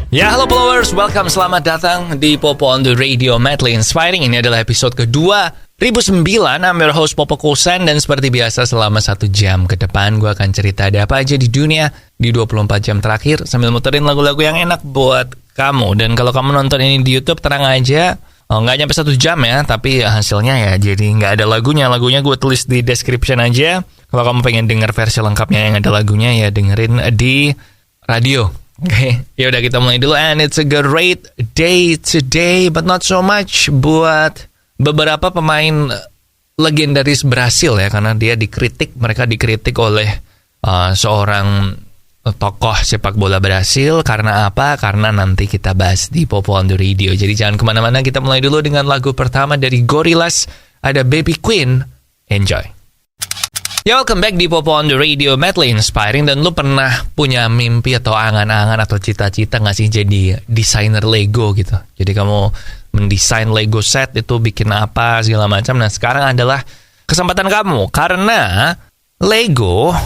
Ya, halo followers, welcome, selamat datang di Popo on the Radio Madly Inspiring. Ini adalah episode kedua 2009. I'm your host Popo Kosan, dan seperti biasa selama 1 jam ke depan gue akan cerita ada apa aja di dunia di 24 jam terakhir sambil muterin lagu-lagu yang enak buat kamu. Dan kalau kamu nonton ini di YouTube, tenang aja, nggak nyampe 1 jam ya, tapi hasilnya ya jadi nggak ada lagunya. Lagunya gue tulis di description aja. Kalau kamu pengen denger versi lengkapnya yang ada lagunya, ya dengerin di radio. Oke, ya udah kita mulai dulu. And it's a great day today, but not so much buat beberapa pemain legendaris Brasil ya, karena mereka dikritik oleh seorang tokoh sepak bola Brasil. Karena apa? Karena nanti kita bahas di Popo on the Radio. Jadi jangan kemana-mana, kita mulai dulu dengan lagu pertama dari Gorillaz, ada Baby Queen. Enjoy. Ya, welcome back di Popo on the Radio Madly Inspiring. Dan lu pernah punya mimpi atau angan-angan atau cita-cita gak sih jadi desainer Lego gitu? Jadi kamu mendesain Lego set itu bikin apa segala macam. Nah, sekarang adalah kesempatan kamu, karena Lego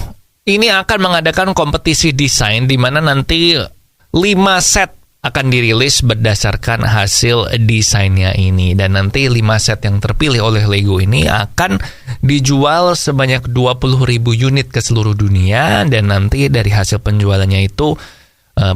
ini akan mengadakan kompetisi desain di mana nanti 5 set akan dirilis berdasarkan hasil desainnya ini. Dan nanti 5 set yang terpilih oleh Lego ini akan dijual sebanyak 20.000 unit ke seluruh dunia. Dan nanti dari hasil penjualannya itu,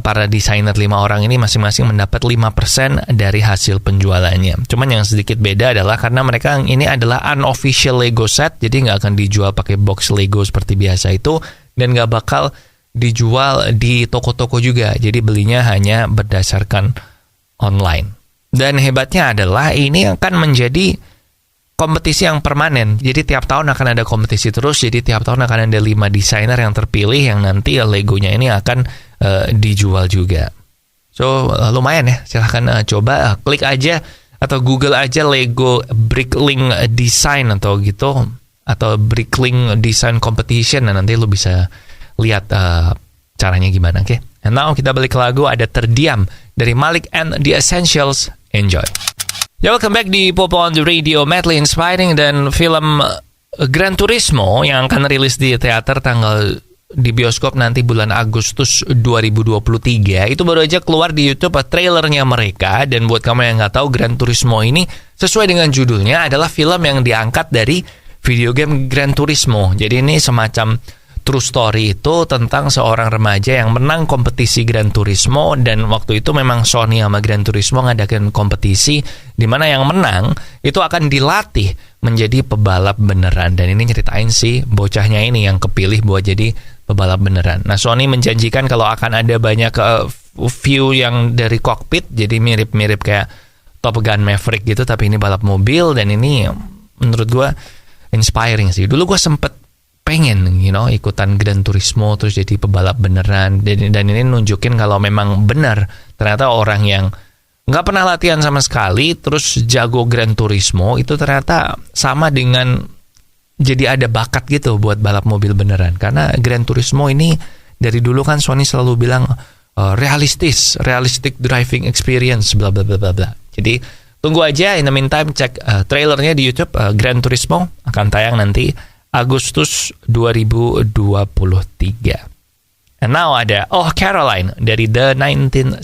para desainer 5 orang ini masing-masing mendapat 5% dari hasil penjualannya. Cuman yang sedikit beda adalah karena mereka ini adalah unofficial Lego set, jadi nggak akan dijual pakai box Lego seperti biasa itu, dan nggak bakal dijual di toko-toko juga. Jadi belinya hanya berdasarkan online. Dan hebatnya adalah ini akan menjadi kompetisi yang permanen. Jadi tiap tahun akan ada kompetisi terus. Jadi tiap tahun akan ada 5 desainer yang terpilih yang nanti Legonya ini akan dijual juga. So lumayan ya. Silahkan coba klik aja atau Google aja Lego Bricklink Design atau gitu, atau Bricklink Design Competition. Nah, nanti lu bisa lihat caranya gimana, oke? And now kita balik ke lagu, ada Terdiam dari Malik and the Essentials. Enjoy. Ya, welcome back di Popo on the Radio Madly Inspiring. Dan film Gran Turismo yang akan rilis di teater di bioskop nanti bulan Agustus 2023 itu baru aja keluar di YouTube trailernya mereka. Dan buat kamu yang nggak tahu, Gran Turismo ini sesuai dengan judulnya adalah film yang diangkat dari video game Gran Turismo. Jadi ini semacam true story, itu tentang seorang remaja yang menang kompetisi Gran Turismo. Dan waktu itu memang Sony sama Gran Turismo ngadakan kompetisi di mana yang menang itu akan dilatih menjadi pebalap beneran. Dan ini nyeritain si bocahnya ini yang kepilih buat jadi pebalap beneran. Nah, Sony menjanjikan kalau akan ada banyak view yang dari kokpit, jadi mirip-mirip kayak Top Gun Maverick gitu, tapi ini balap mobil. Dan ini menurut gue inspiring sih. Dulu gue sempet pengen ikutan Gran Turismo terus jadi pebalap beneran. Dan ini nunjukin kalau memang benar ternyata orang yang nggak pernah latihan sama sekali terus jago Gran Turismo itu ternyata sama dengan jadi ada bakat gitu buat balap mobil beneran. Karena Gran Turismo ini dari dulu kan Sony selalu bilang realistic driving experience bla bla bla bla bla. Jadi tunggu aja. In the meantime, cek trailernya di YouTube. Gran Turismo akan tayang nanti Agustus 2023. And now ada Oh Caroline dari The 1975.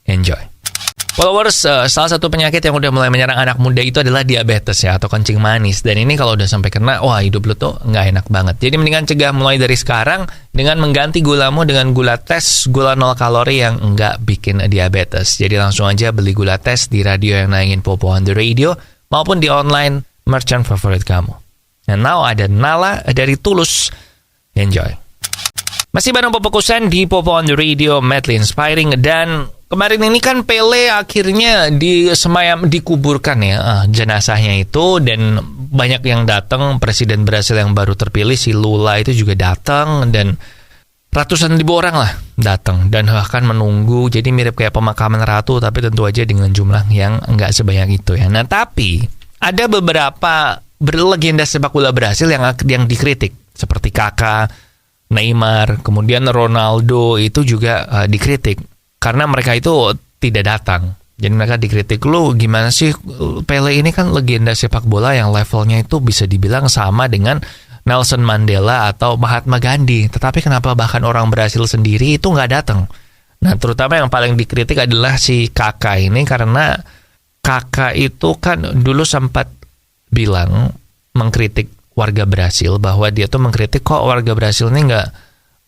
Enjoy. Followers, salah satu penyakit yang udah mulai menyerang anak muda itu adalah diabetes ya, atau kencing manis. Dan ini kalau udah sampai kena, wah hidup lu tuh nggak enak banget. Jadi mendingan cegah mulai dari sekarang dengan mengganti gulamu dengan gula tes, gula 0 kalori yang nggak bikin diabetes. Jadi langsung aja beli gula tes di radio yang nayangin Popo on the Radio maupun di online merchant favorit kamu. And now ada Nala dari Tulus. Enjoy. Masih bareng Popo Kosan di Popo on the Radio Madly Inspiring. Dan kemarin ini kan Pele akhirnya dikuburkan ya, jenazahnya itu. Dan banyak yang datang. Presiden Brasil yang baru terpilih si Lula itu juga datang. Dan ratusan ribu orang lah datang dan akan menunggu. Jadi mirip kayak pemakaman ratu, tapi tentu aja dengan jumlah yang nggak sebanyak itu ya. Nah, tapi ada beberapa berlegenda sepak bola Brasil yang dikritik, seperti Kakak, Neymar, kemudian Ronaldo itu juga dikritik karena mereka itu tidak datang. Jadi mereka dikritik, lu gimana sih, Pele ini kan legenda sepak bola yang levelnya itu bisa dibilang sama dengan Nelson Mandela atau Mahatma Gandhi, tetapi kenapa bahkan orang Brasil sendiri itu nggak datang? Nah, terutama yang paling dikritik adalah si Kakak ini, karena Kakak itu kan dulu sempat bilang mengkritik warga Brasil, bahwa dia tuh mengkritik kok warga Brasil ini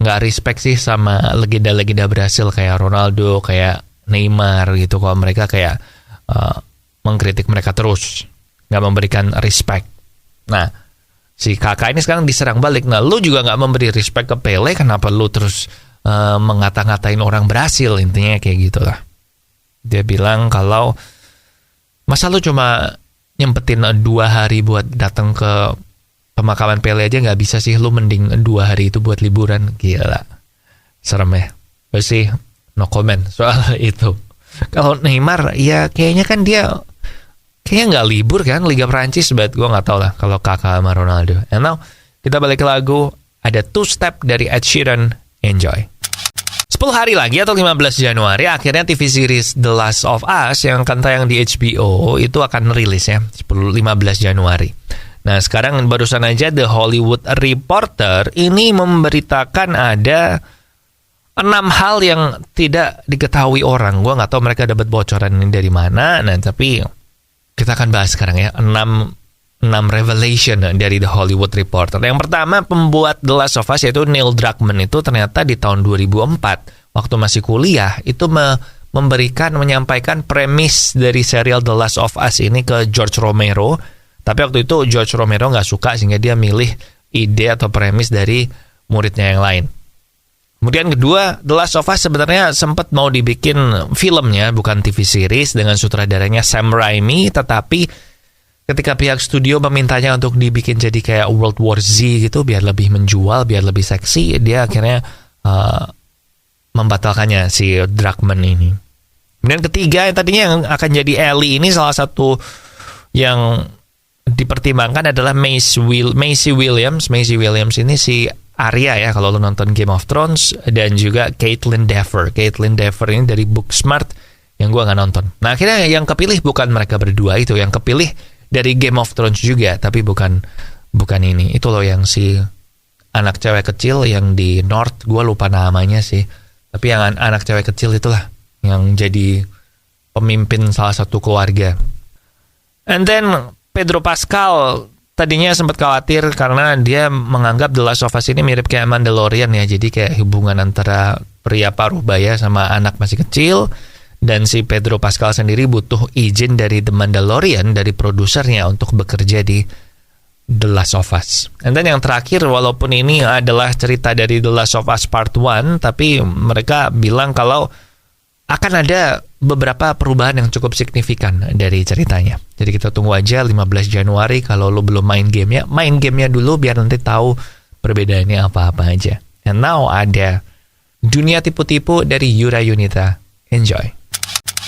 nggak respect sih sama legenda-legenda Brasil kayak Ronaldo, kayak Neymar gitu. Kok mereka kayak mengkritik mereka terus, nggak memberikan respect. Nah, si Kakak ini sekarang diserang balik. Nah, lu juga nggak memberi respect ke Pele, kenapa lu terus ngata-ngatain orang Brasil? Intinya kayak gitulah. Dia bilang kalau masa lu cuma nyempetin 2 hari buat datang ke pemakaman Pele aja nggak bisa sih, lu mending 2 hari itu buat liburan. Gila, serem ya. Gue sih no comment soal itu. Kalau Neymar ya kayaknya kan dia kayaknya nggak libur kan Liga Prancis, but gue nggak tahu lah kalau Kakak sama Ronaldo. And now kita balik ke lagu, ada Two Step dari Ed Sheeran. Enjoy. 10 hari lagi atau 15 Januari akhirnya TV series The Last of Us yang akan tayang di HBO itu akan rilis ya, 15 Januari. Nah, sekarang barusan aja The Hollywood Reporter ini memberitakan ada 6 hal yang tidak diketahui orang. Gue nggak tahu mereka dapat bocoran ini dari mana. Nah, tapi kita akan bahas sekarang ya, 6 revelation dari The Hollywood Reporter. Yang pertama, pembuat The Last of Us yaitu Neil Druckmann itu ternyata di tahun 2004 waktu masih kuliah itu menyampaikan premis dari serial The Last of Us ini ke George Romero. Tapi waktu itu George Romero nggak suka sehingga dia milih ide atau premis dari muridnya yang lain. Kemudian kedua, The Last of Us sebenarnya sempat mau dibikin filmnya, bukan TV series, dengan sutradaranya Sam Raimi, tetapi ketika pihak studio memintanya untuk dibikin jadi kayak World War Z gitu, biar lebih menjual, biar lebih seksi, dia akhirnya membatalkannya si Druckmann ini. Kemudian ketiga, yang tadinya yang akan jadi Ellie ini salah satu yang dipertimbangkan adalah Maisie Williams. Maisie Williams ini si Arya ya kalau lo nonton Game of Thrones, dan juga Caitlin Dever. Caitlin Dever ini dari Booksmart yang gue nggak nonton. Nah, akhirnya yang kepilih bukan mereka berdua itu, yang kepilih dari Game of Thrones juga, tapi bukan ini. Itu loh yang si anak cewek kecil yang di North, gue lupa namanya sih. Tapi yang anak cewek kecil itulah yang jadi pemimpin salah satu keluarga. And then Pedro Pascal tadinya sempat khawatir karena dia menganggap The Last of Us ini mirip kayak Mandalorian ya. Jadi kayak hubungan antara pria paruh baya sama anak masih kecil. Dan si Pedro Pascal sendiri butuh izin dari The Mandalorian, dari produsernya, untuk bekerja di The Last of Us. And then yang terakhir, walaupun ini adalah cerita dari The Last of Us Part 1, tapi mereka bilang kalau akan ada beberapa perubahan yang cukup signifikan dari ceritanya. Jadi kita tunggu aja 15 Januari. Kalau lo belum main gamenya dulu biar nanti tahu perbedaannya apa-apa aja. And now ada Dunia Tipu-Tipu dari Yura Yunita. Enjoy.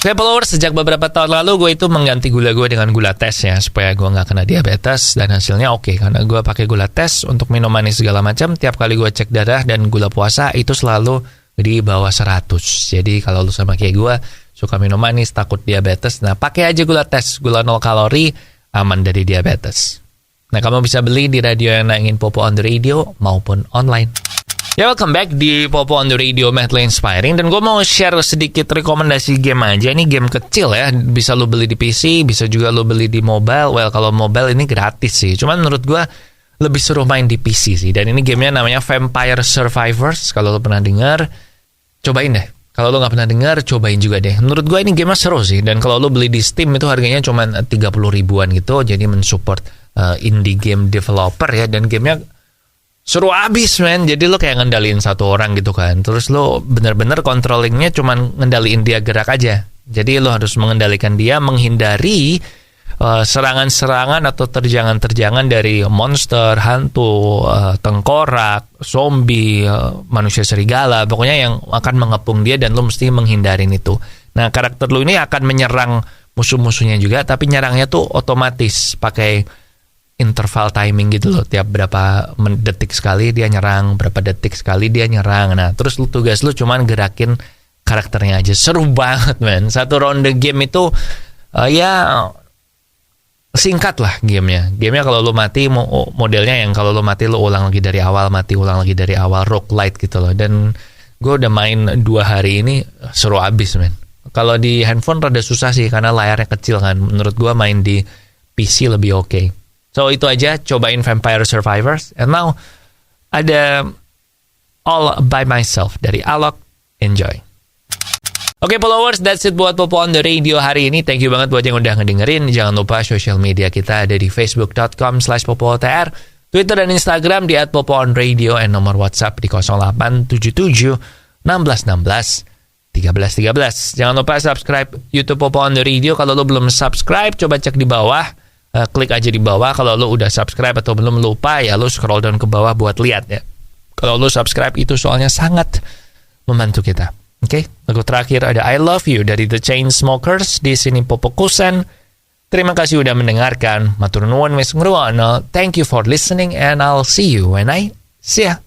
Oke, followers, sejak beberapa tahun lalu gue itu mengganti gula gue dengan gula tes ya, supaya gue nggak kena diabetes, dan hasilnya oke, karena gue pakai gula tes untuk minum manis segala macam. Tiap kali gue cek darah dan gula puasa itu selalu di bawah 100. Jadi kalau lu sama kayak gue suka minum manis, takut diabetes, nah pakai aja gula tes, gula 0 kalori, aman dari diabetes. Nah, kamu bisa beli di radio yang nangin Popo on the Radio maupun online. Ya, welcome back di Popo on the Radio Medley Inspiring. Dan gue mau share sedikit rekomendasi game aja. Ini game kecil ya, bisa lo beli di PC, bisa juga lo beli di mobile. Well, kalau mobile ini gratis sih, cuman menurut gue lebih seru main di PC sih. Dan ini gamenya namanya Vampire Survivors. Kalau lo pernah dengar, cobain deh. Kalau lo gak pernah dengar, cobain juga deh. Menurut gue ini gamenya seru sih. Dan kalau lo beli di Steam itu harganya cuma 30 ribuan gitu. Jadi mensupport indie game developer ya. Dan gamenya seru abis, men. Jadi lo kayak ngendaliin satu orang gitu kan. Terus lo bener-bener controllingnya cuman ngendaliin dia gerak aja. Jadi lo harus mengendalikan dia, menghindari serangan-serangan atau terjangan-terjangan dari monster, hantu, tengkorak, zombie, manusia serigala. Pokoknya yang akan mengepung dia dan lo mesti menghindarin itu. Nah, karakter lo ini akan menyerang musuh-musuhnya juga, tapi nyerangnya tuh otomatis pakai interval timing gitu loh. Tiap berapa detik sekali dia nyerang, berapa detik sekali dia nyerang. Nah, terus tugas lu cuman gerakin karakternya aja. Seru banget, man. Satu ronde game itu ya singkat lah gamenya. Gamenya kalau lu mati, modelnya yang kalau lu mati lu ulang lagi dari awal, mati ulang lagi dari awal, roguelite gitu loh. Dan Gue udah main 2 hari ini, seru abis men. Kalau di handphone rada susah sih, karena layarnya kecil kan. Menurut gue main di PC lebih oke. So itu aja, cobain Vampire Survivors. And now, ada All By Myself dari Alok. Enjoy. Oke, followers, that's it buat Popo on the Radio hari ini. Thank you banget buat yang udah ngedengerin. Jangan lupa social media kita ada di facebook.com/popootr, Twitter dan Instagram di @popoonradio, and nomor WhatsApp di 0877 1616 1313. Jangan lupa subscribe YouTube Popo on the Radio. Kalau lo belum subscribe, coba cek di bawah. Klik aja di bawah. Kalau lo udah subscribe atau belum, lupa ya lo scroll down ke bawah buat lihat ya. Kalau lo subscribe itu soalnya sangat membantu kita. Oke, lagu terakhir ada I Love You dari The Chainsmokers. Di sini Popo Kusen. Terima kasih udah mendengarkan. Matur nuwun wis ngrungokno. Thank you for listening and I'll see you when I see ya.